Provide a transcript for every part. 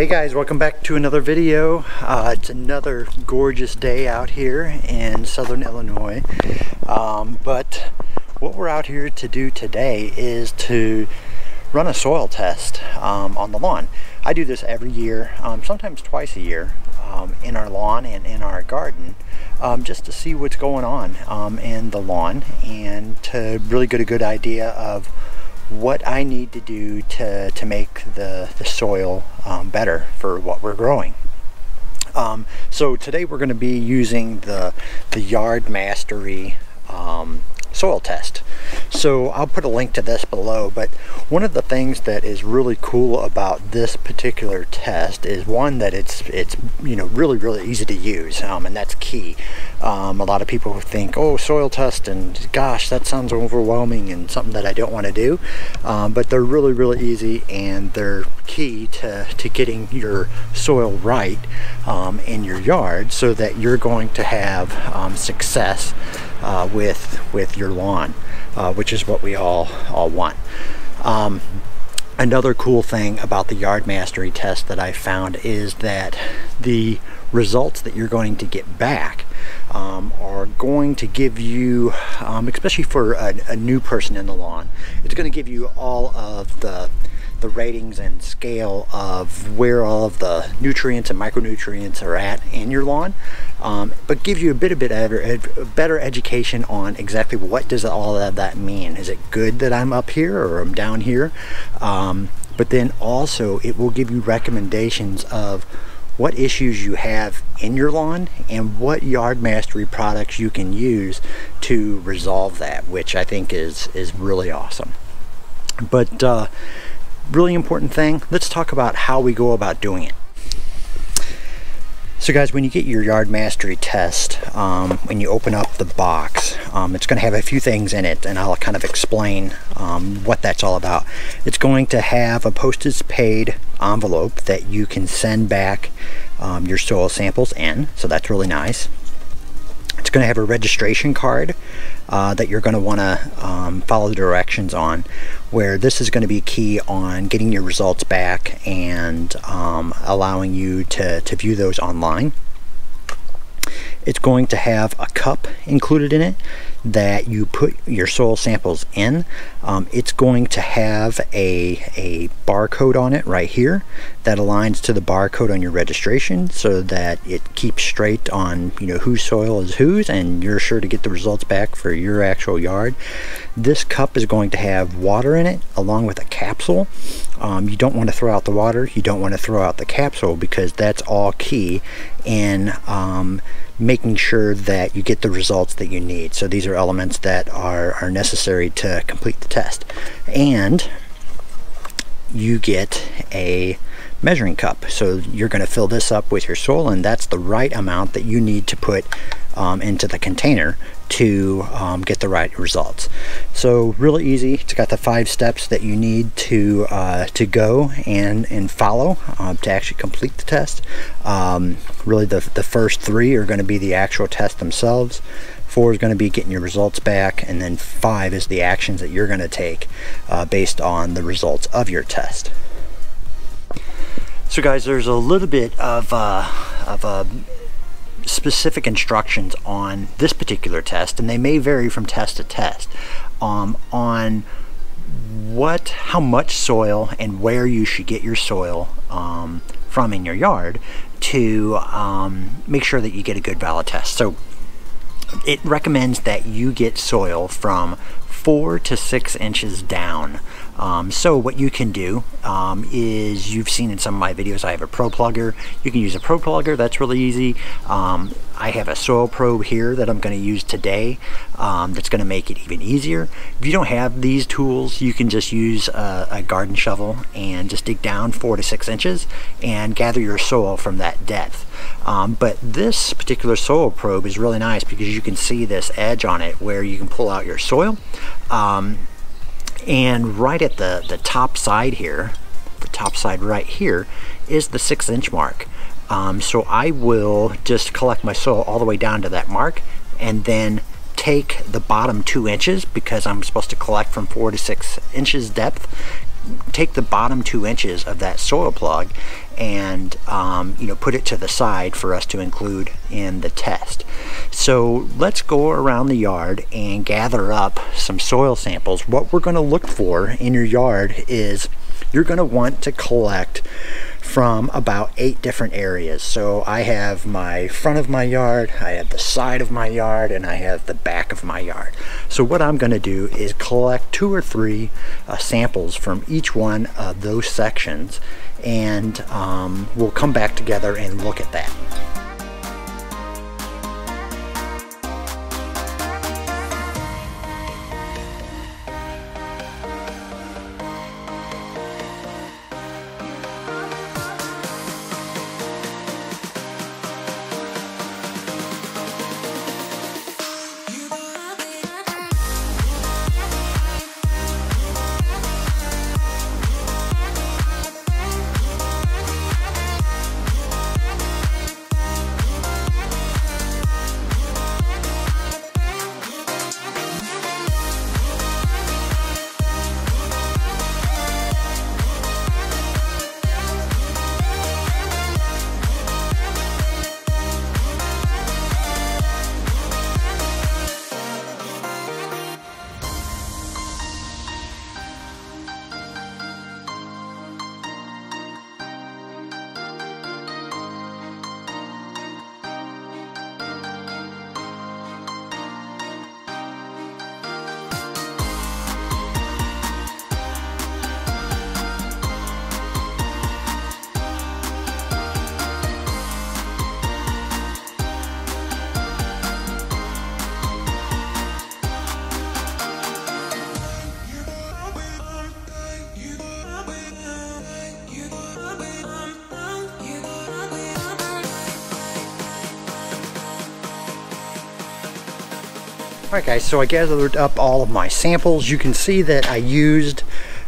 Hey guys, welcome back to another video. It's another gorgeous day out here in southern Illinois. But what we're out here to do today is to run a soil test on the lawn. I do this every year, sometimes twice a year, in our lawn and in our garden, just to see what's going on in the lawn and to really get a good idea of what I need to do to make the soil better for what we're growing. So today we're going to be using the Yard Mastery soil test. So I'll put a link to this below, but one of the things that is really cool about this particular test is one, that it's really easy to use, and that's key. A lot of people think, oh, soil test, and gosh, that sounds overwhelming and something that I don't want to do, but they're really easy, and they're key to getting your soil right in your yard so that you're going to have success with your lawn, which is what we all want. Another cool thing about the Yard Mastery test that I found is that the results that you're going to get back are going to give you, especially for a new person in the lawn, it's going to give you all of the ratings and scale of where all of the nutrients and micronutrients are at in your lawn, but give you a better education on exactly what does all of that mean. Is it good that I'm up here or I'm down here? But then also it will give you recommendations of what issues you have in your lawn and what Yard Mastery products you can use to resolve that, which I think is really awesome. But really important thing, let's talk about how we go about doing it. So guys, when you get your Yard Mastery test, when you open up the box, it's going to have a few things in it, and I'll kind of explain what that's all about. It's going to have a postage paid envelope that you can send back your soil samples in, so that's really nice. It's going to have a registration card that you're going to want to follow the directions on, where this is going to be key on getting your results back and allowing you to view those online. It's going to have a cup included in it that you put your soil samples in. It's going to have a barcode on it right here that aligns to the barcode on your registration, so that it keeps straight on whose soil is whose, and you're sure to get the results back for your actual yard. This cup is going to have water in it along with a capsule. You don't want to throw out the water, you don't want to throw out the capsule, because that's all key in making sure that you get the results that you need. So these are elements that are necessary to complete the test. And you get a measuring cup. So you're going to fill this up with your soil, and that's the right amount that you need to put into the container to get the right results. So really easy. It's got the 5 steps that you need to go and follow to actually complete the test. Really the first 3 are going to be the actual test themselves. 4 is going to be getting your results back, and then 5 is the actions that you're going to take based on the results of your test. So guys, there's a little bit of specific instructions on this particular test, and they may vary from test to test, on how much soil and where you should get your soil from in your yard to make sure that you get a good valid test. So it recommends that you get soil from 4 to 6 inches down. So what you can do is, you've seen in some of my videos, I have a Pro Plugger. You can use a Pro Plugger, that's really easy. I have a soil probe here that I'm going to use today that's going to make it even easier. If you don't have these tools, you can just use a garden shovel and just dig down 4 to 6 inches and gather your soil from that depth. But this particular soil probe is really nice because you can see this edge on it where you can pull out your soil. And right at the top side here, the top side right here, is the 6-inch mark. So I will just collect my soil all the way down to that mark, and then take the bottom 2 inches, because I'm supposed to collect from 4 to 6 inches depth, take the bottom 2 inches of that soil plug and you know, put it to the side for us to include in the test. So let's go around the yard and gather up some soil samples. What we're going to look for in your yard is you're going to want to collect from about 8 different areas. So I have my front of my yard, I have the side of my yard, and I have the back of my yard. So what I'm going to do is collect 2 or 3 samples from each one of those sections, and we'll come back together and look at that. Alright guys, so I gathered up all of my samples. You can see that I used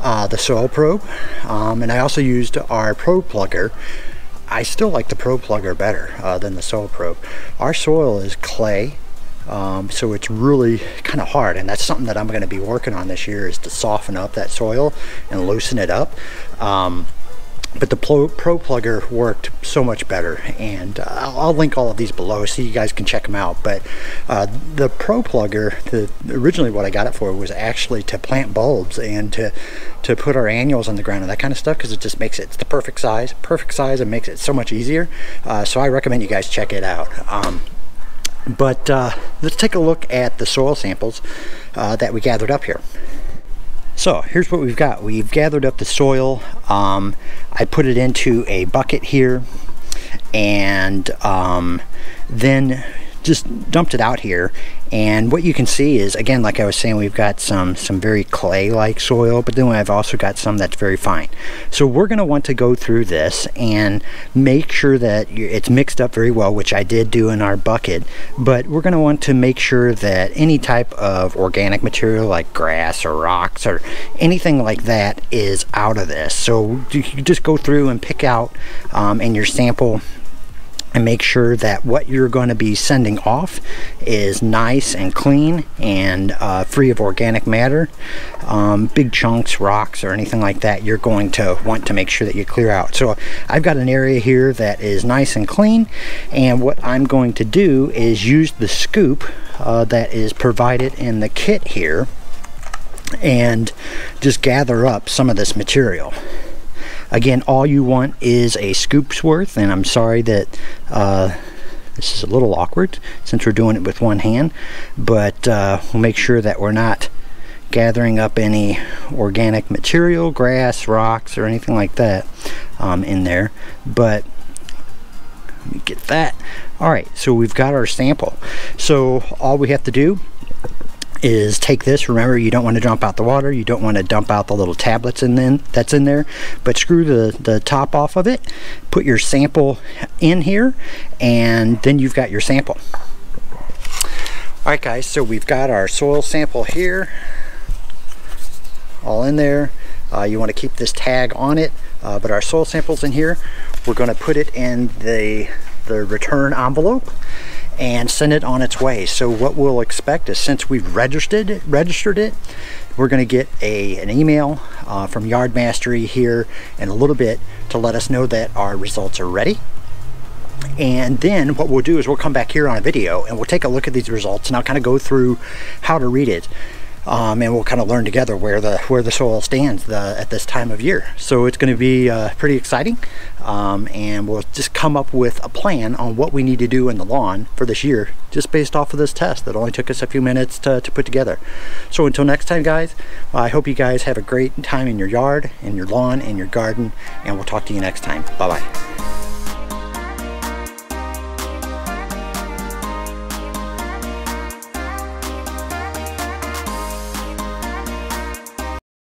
the soil probe, and I also used our probe plugger. I still like the probe plugger better than the soil probe. Our soil is clay, so it's really kind of hard, and that's something that I'm going to be working on this year, is to soften up that soil and loosen it up. But the Pro Plugger worked so much better, and I'll link all of these below so you guys can check them out. But the Pro Plugger, originally what I got it for was actually to plant bulbs and to put our annuals on the ground and that kind of stuff, because it just makes it's the perfect size, and makes it so much easier. So I recommend you guys check it out. But let's take a look at the soil samples that we gathered up here. So here's what we've got. We've gathered up the soil. I put it into a bucket here, and then just dumped it out here. And what you can see is, again, like I was saying, we've got some very clay-like soil, but then I've also got some that's very fine. So we're going to want to go through this and make sure that it's mixed up very well, which I did do in our bucket, but we're going to want to make sure that any type of organic material like grass or rocks or anything like that is out of this. So you just go through and pick out in your sample and make sure that what you're going to be sending off is nice and clean and free of organic matter. Big chunks, rocks, or anything like that, you're going to want to make sure that you clear out. So I've got an area here that is nice and clean, and what I'm going to do is use the scoop that is provided in the kit here and just gather up some of this material. Again, all you want is a scoop's worth, and I'm sorry that this is a little awkward since we're doing it with one hand, but we'll make sure that we're not gathering up any organic material, grass, rocks, or anything like that in there. But let me get that. Alright, so we've got our sample. So all we have to do is take this. Remember, you don't want to dump out the water, you don't want to dump out the little tablets that's in there, but screw the top off of it, put your sample in here, and then you've got your sample. Alright guys, so we've got our soil sample here all in there. You want to keep this tag on it, but our soil sample's in here. We're going to put it in the return envelope and send it on its way. So what we'll expect is, since we've registered it, we're going to get an email from Yard Mastery here in a little bit to let us know that our results are ready. And then what we'll do is we'll come back here on a video and we'll take a look at these results, and I'll kind of go through how to read it. And we'll kind of learn together where the soil stands at this time of year. So it's going to be pretty exciting, and we'll just come up with a plan on what we need to do in the lawn for this year, just based off of this test that only took us a few minutes to put together. So until next time, guys, I hope you guys have a great time in your yard, in your lawn, in your garden, and we'll talk to you next time. Bye-bye.